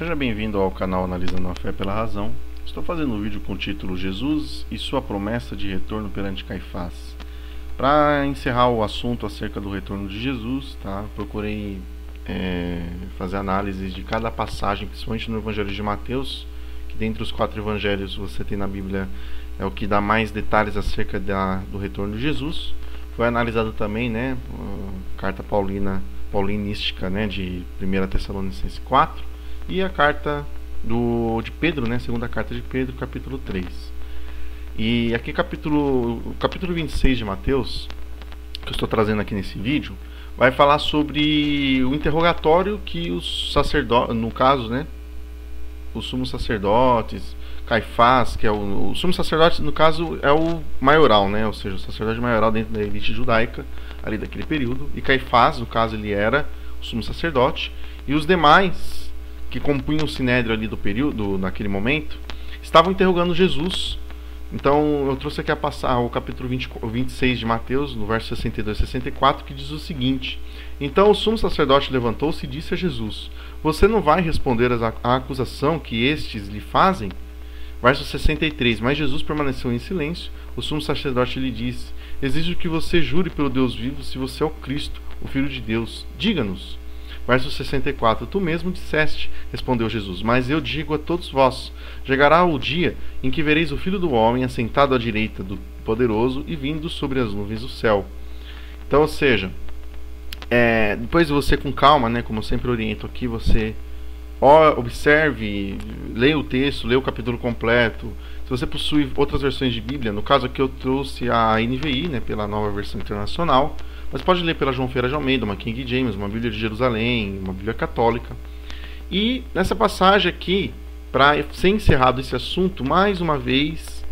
Seja bem-vindo ao canal Analisando a Fé pela Razão. Estou fazendo um vídeo com o título Jesus e sua promessa de retorno perante Caifás. Para encerrar o assunto acerca do retorno de Jesus, procurei fazer análises de cada passagem, principalmente no Evangelho de Mateus, que dentre os 4 evangelhos você tem na Bíblia é o que dá mais detalhes acerca do retorno de Jesus. Foi analisado também, a carta paulinística, de 1 Tessalonicenses 4 e a carta de Pedro, segunda carta de Pedro, capítulo 3. E aqui capítulo 26 de Mateus, que eu estou trazendo aqui nesse vídeo, vai falar sobre o interrogatório que os sacerdotes, no caso, os sumos sacerdotes, Caifás, que é o sumo sacerdote, no caso, é o maioral, ou seja, o sacerdote maioral dentro da elite judaica, ali daquele período, e Caifás, no caso, ele era o sumo sacerdote, e os demais que compunham o sinédrio ali do período, naquele momento, estavam interrogando Jesus. Então eu trouxe aqui o capítulo 26 de Mateus, no verso 62 e 64, que diz o seguinte: Então o sumo sacerdote levantou-se e disse a Jesus: Você não vai responder à acusação que estes lhe fazem? Verso 63, mas Jesus permaneceu em silêncio. O sumo sacerdote lhe disse: Exijo que você jure pelo Deus vivo se você é o Cristo, o Filho de Deus. Diga-nos. Verso 64, Tu mesmo disseste, respondeu Jesus, mas eu digo a todos vós, chegará o dia em que vereis o Filho do Homem assentado à direita do Poderoso e vindo sobre as nuvens do céu. Então, ou seja, depois você com calma, como eu sempre oriento aqui, você observe, leia o texto, leia o capítulo completo. Se você possui outras versões de Bíblia, no caso aqui eu trouxe a NVI, pela Nova Versão Internacional, mas pode ler pela João Ferreira de Almeida, uma King James, uma Bíblia de Jerusalém, uma Bíblia católica. E nessa passagem aqui, para ser encerrado esse assunto, mais uma vez,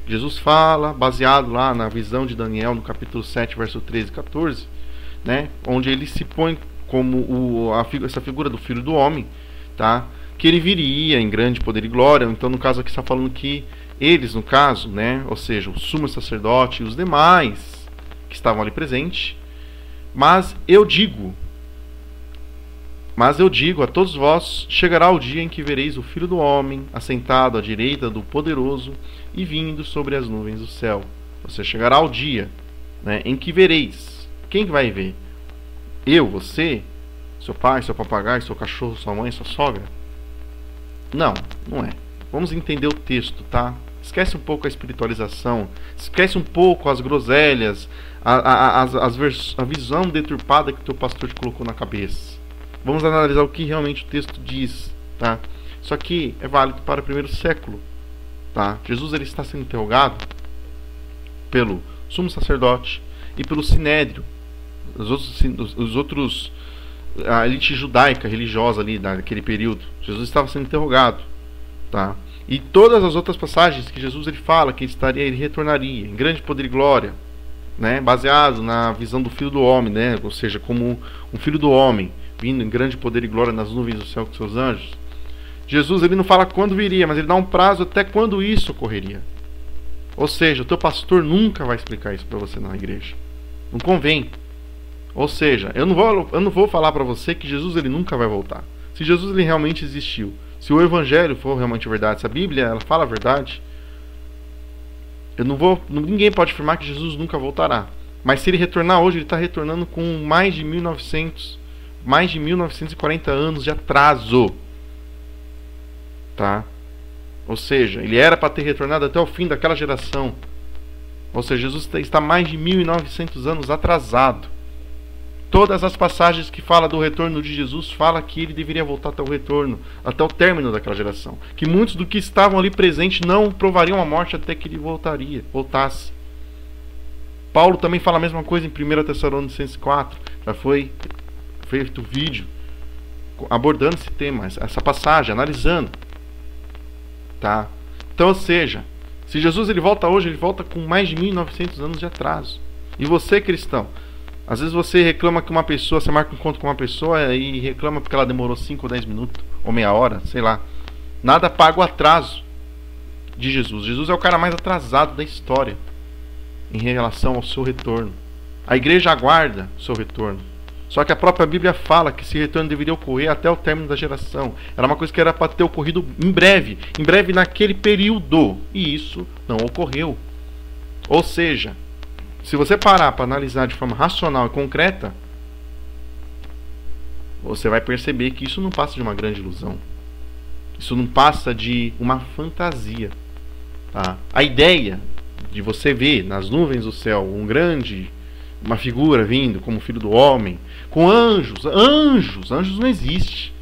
Jesus fala, baseado lá na visão de Daniel, no capítulo 7, verso 13 e 14, onde ele se põe como essa figura do Filho do Homem, que ele viria em grande poder e glória. Então, no caso aqui está falando que eles, no caso, ou seja, o sumo sacerdote e os demais que estavam ali presentes, mas eu digo a todos vós, chegará o dia em que vereis o Filho do Homem assentado à direita do Poderoso e vindo sobre as nuvens do céu. Ou seja, chegará o dia em que vereis. Quem vai ver? Eu, você, seu pai, seu papagaio, seu cachorro, sua mãe, sua sogra? Não é. Vamos entender o texto, Esquece um pouco a espiritualização, esquece um pouco as groselhas, a visão deturpada que o teu pastor te colocou na cabeça. Vamos analisar o que realmente o texto diz, Isso aqui é válido para o primeiro século, Jesus ele está sendo interrogado pelo sumo sacerdote e pelo sinédrio, os outros, a elite judaica religiosa ali daquele período. Jesus estava sendo interrogado, E todas as outras passagens que Jesus ele fala que ele retornaria em grande poder e glória, baseado na visão do Filho do Homem, ou seja, como um Filho do Homem vindo em grande poder e glória nas nuvens do céu com seus anjos. Jesus ele não fala quando viria, mas ele dá um prazo até quando isso ocorreria. Ou seja, o teu pastor nunca vai explicar isso para você na igreja. Não convém. Ou seja, eu não vou falar para você que Jesus ele nunca vai voltar. Se Jesus ele realmente existiu, se o Evangelho for realmente verdade, se a Bíblia ela fala a verdade, ninguém pode afirmar que Jesus nunca voltará. Mas se ele retornar hoje, ele está retornando com mais de 1940 anos de atraso, Ou seja, ele era para ter retornado até o fim daquela geração. Ou seja, Jesus está mais de 1900 anos atrasado. Todas as passagens que falam do retorno de Jesus falam que ele deveria voltar até o retorno, até o término daquela geração. Que muitos do que estavam ali presentes não provariam a morte até que ele voltasse. Paulo também fala a mesma coisa em 1 Tessalonicenses 4. Já foi feito vídeo abordando esse tema, essa passagem, analisando. Então, ou seja, se Jesus ele volta hoje, ele volta com mais de 1900 anos de atraso. E você, cristão, às vezes você reclama que uma pessoa, você marca um encontro com uma pessoa e reclama porque ela demorou 5 ou 10 minutos, ou meia hora, sei lá. Nada paga o atraso de Jesus. Jesus é o cara mais atrasado da história em relação ao seu retorno. A igreja aguarda o seu retorno. Só que a própria Bíblia fala que esse retorno deveria ocorrer até o término da geração. Era uma coisa que era para ter ocorrido em breve naquele período. E isso não ocorreu. Ou seja, se você parar para analisar de forma racional e concreta, você vai perceber que isso não passa de uma grande ilusão. Isso não passa de uma fantasia. Tá? A ideia de você ver nas nuvens do céu uma figura vindo como filho do homem, com anjos não existe.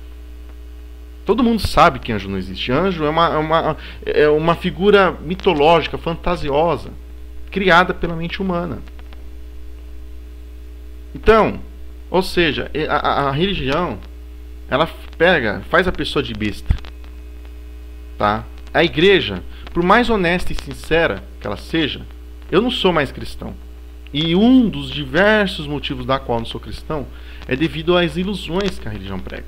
Todo mundo sabe que anjo não existe. Anjo é uma figura mitológica, fantasiosa, criada pela mente humana. Então, ou seja, a religião, ela faz a pessoa de besta. Tá? A igreja, por mais honesta e sincera que ela seja, eu não sou mais cristão. E um dos diversos motivos da qual eu não sou cristão é devido às ilusões que a religião prega.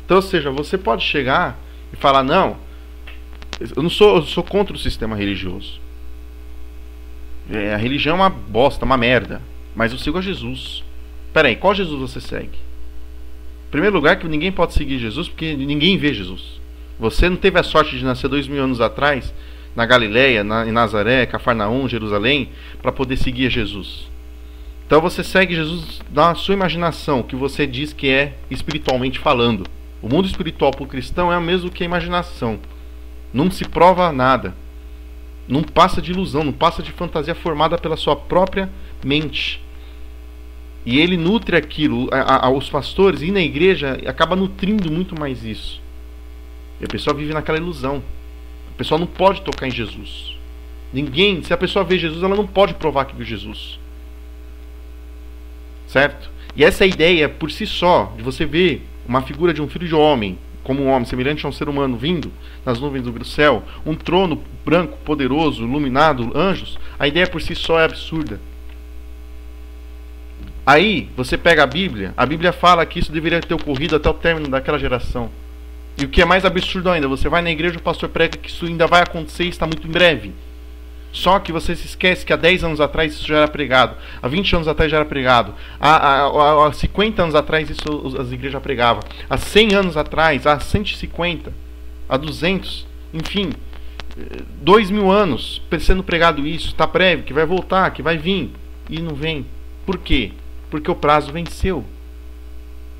Então, ou seja, você pode chegar e falar, não, eu sou contra o sistema religioso. A religião é uma bosta, uma merda, mas eu sigo a Jesus. Peraí, qual Jesus você segue? Em primeiro lugar, que ninguém pode seguir Jesus porque ninguém vê Jesus. Você não teve a sorte de nascer 2000 anos atrás na Galileia, em Nazaré, Cafarnaum, Jerusalém, para poder seguir Jesus. Então você segue Jesus na sua imaginação, que você diz que é espiritualmente falando. O mundo espiritual para o cristão é o mesmo que a imaginação. Não se prova nada. Não passa de ilusão, não passa de fantasia formada pela sua própria mente. E ele nutre aquilo, os pastores e na igreja acaba nutrindo muito mais isso. E a pessoa vive naquela ilusão. A pessoa não pode tocar em Jesus. Se a pessoa vê Jesus, ela não pode provar que viu Jesus. Certo? E essa ideia, por si só, de você ver uma figura de um filho de homem, como um homem semelhante a um ser humano vindo nas nuvens do céu, um trono branco, poderoso, iluminado, anjos, a ideia por si só é absurda. Aí, você pega a Bíblia fala que isso deveria ter ocorrido até o término daquela geração. E o que é mais absurdo ainda, você vai na igreja, o pastor prega que isso ainda vai acontecer e está muito em breve. Só que você se esquece que há 10 anos atrás isso já era pregado, há 20 anos atrás já era pregado, há 50 anos atrás isso as igrejas pregavam, há 100 anos atrás, há 150, há 200, enfim, 2000 anos sendo pregado isso, está prévio, que vai voltar, que vai vir, e não vem. Por quê? Porque o prazo venceu.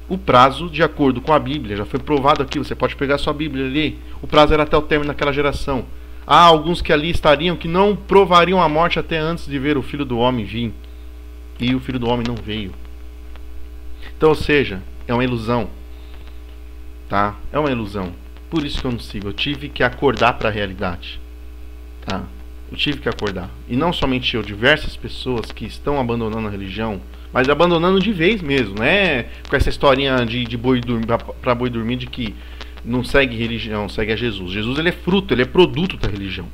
O prazo, de acordo com a Bíblia, já foi provado aqui, você pode pegar sua Bíblia e ler, o prazo era até o término daquela geração. Há alguns que ali estariam que não provariam a morte até antes de ver o Filho do Homem vir. E o Filho do Homem não veio. Então, ou seja, é uma ilusão. Tá? É uma ilusão. Por isso que eu não sigo. Eu tive que acordar para a realidade. Tá? Eu tive que acordar. E não somente eu, diversas pessoas que estão abandonando a religião, mas abandonando de vez mesmo, né? Com essa historinha de boi dormir, para boi dormir, de que não segue religião, segue a Jesus. Jesus, ele é fruto, ele é produto da religião.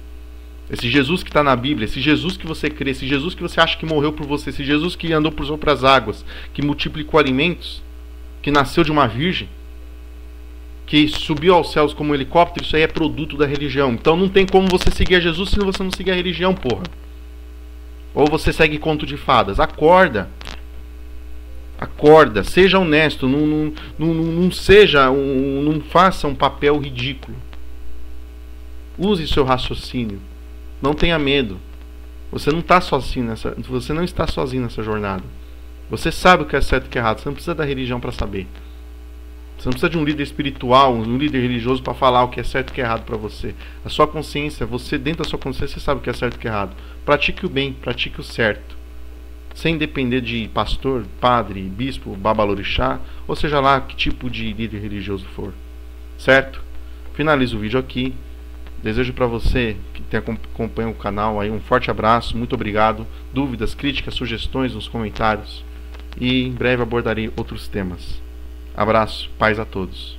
Esse Jesus que está na Bíblia, esse Jesus que você crê, esse Jesus que você acha que morreu por você, esse Jesus que andou por sobre as águas, que multiplicou alimentos, que nasceu de uma virgem, que subiu aos céus como um helicóptero, isso aí é produto da religião. Então não tem como você seguir a Jesus se você não seguir a religião, porra. Ou você segue conto de fadas. Acorda. Acorda, seja honesto, não faça um papel ridículo. Use seu raciocínio. Não tenha medo. Você não está sozinho você não está sozinho nessa jornada. Você sabe o que é certo e o que é errado. Você não precisa da religião para saber. Você não precisa de um líder espiritual, um líder religioso para falar o que é certo e o que é errado para você. A sua consciência, você dentro da sua consciência, você sabe o que é certo e o que é errado. Pratique o bem, pratique o certo. Sem depender de pastor, padre, bispo, babalorixá, ou seja lá que tipo de líder religioso for. Certo? Finalizo o vídeo aqui. Desejo para você que acompanha o canal aí um forte abraço, muito obrigado. Dúvidas, críticas, sugestões nos comentários. E em breve abordarei outros temas. Abraço, paz a todos.